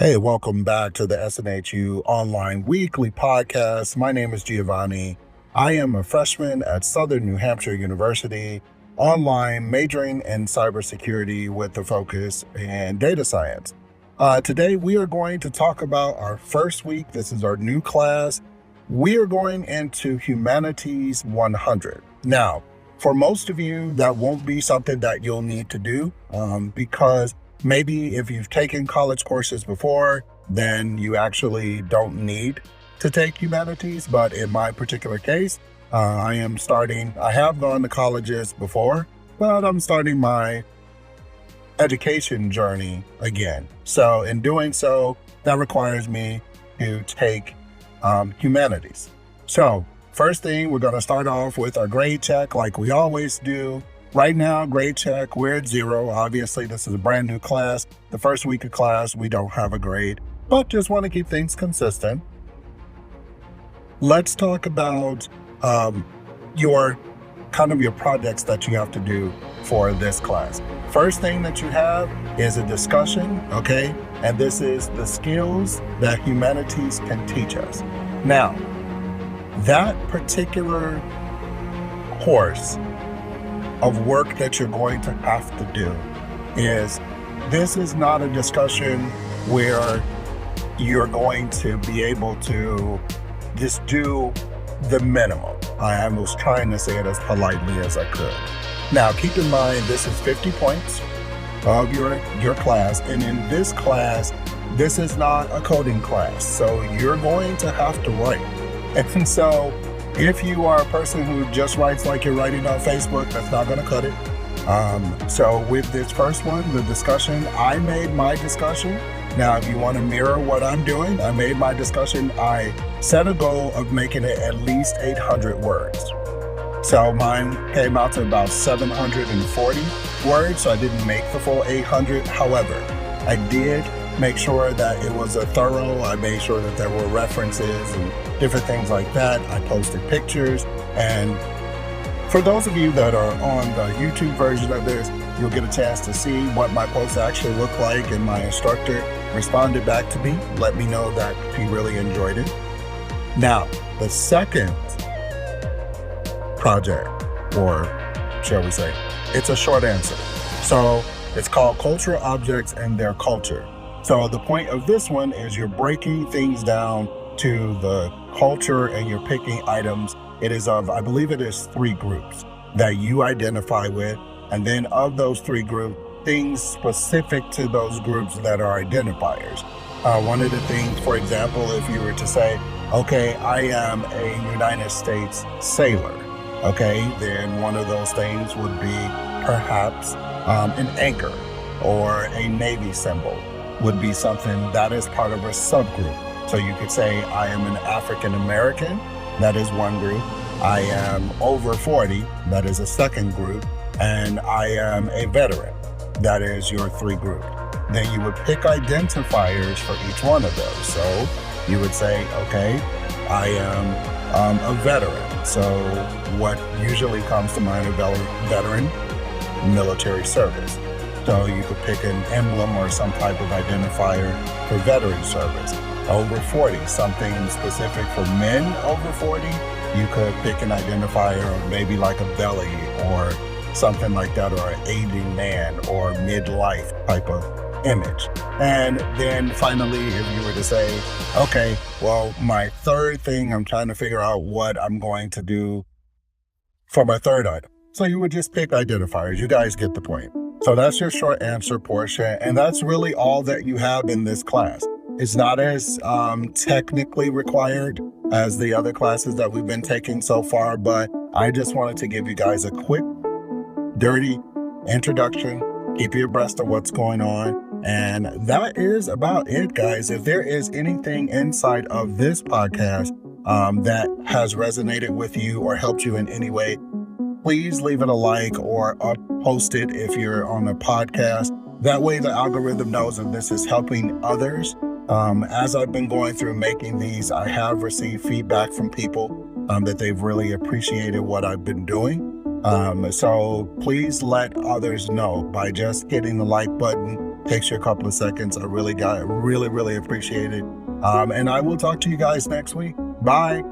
Hey, welcome back to the SNHU online weekly podcast. My name is Giovanni. I am a freshman at Southern New Hampshire University, online majoring in cybersecurity with a focus in data science. Today, we are going to talk about our first week. This is our new class. We are going into Humanities 100. Now, for most of you, that won't be something that you'll need to do because maybe if you've taken college courses before, then you actually don't need to take humanities. But in my particular case, I have gone to colleges before, but I'm starting my education journey again. So in doing so, that requires me to take humanities. So first thing, we're going to start off with our grade check like we always do. Right now, grade check, we're at 0. Obviously, this is a brand new class. The first week of class, we don't have a grade, but just want to keep things consistent. Let's talk about your projects that you have to do for this class. First thing that you have is a discussion, okay? And this is the skills that humanities can teach us. Now, that particular course of work that you're going to have to do this is not a discussion where you're going to be able to just do the minimum. I was trying to say it as politely as I could. Now, keep in mind, this is 50 points of your class. And in this class, this is not a coding class. So you're going to have to write. And so if you are a person who just writes like you're writing on Facebook, that's not going to cut it. So with this first one, the discussion, I made my discussion. Now, if you want to mirror what I'm doing, I made my discussion. I set a goal of making it at least 800 words. So mine came out to about 740 words, so I didn't make the full 800. However, I did make sure that it was a thorough. I made sure that there were references and different things like that. I posted pictures. And for those of you that are on the YouTube version of this, you'll get a chance to see what my posts actually look like. And my instructor responded back to me, let me know that he really enjoyed it. Now, the second project, or shall we say, it's a short answer. So it's called Cultural Objects and Their Culture. So the point of this one is you're breaking things down to the culture and you're picking items. It is I believe it is 3 groups that you identify with. And then of those 3 groups, things specific to those groups that are identifiers. One of the things, for example, if you were to say, okay, I am a United States sailor, okay, then one of those things would be perhaps an anchor or a Navy symbol would be something that is part of a subgroup. So you could say, I am an African American, that is one group. I am over 40, that is a second group. And I am a veteran, that is your 3 group. Then you would pick identifiers for each one of those. So you would say, okay, I am a veteran. So what usually comes to mind, a veteran, military service. So you could pick an emblem or some type of identifier for veteran service. Over 40, something specific for men over 40, you could pick an identifier of maybe like a belly or something like that, or an aging man or midlife type of image. And then finally, if you were to say, okay, well, my third thing, I'm trying to figure out what I'm going to do for my third item. So you would just pick identifiers. You guys get the point. So that's your short answer portion. And that's really all that you have in this class. It's not as technically required as the other classes that we've been taking so far, but I just wanted to give you guys a quick, dirty introduction, keep you abreast of what's going on. And that is about it, guys. If there is anything inside of this podcast that has resonated with you or helped you in any way, please leave it a like or post it if you're on a podcast. That way the algorithm knows that this is helping others. As I've been going through making these, I have received feedback from people that they've really appreciated what I've been doing. So please let others know by just hitting the like button Takes you a couple of seconds. I really really appreciate it. And I will talk to you guys next week. Bye.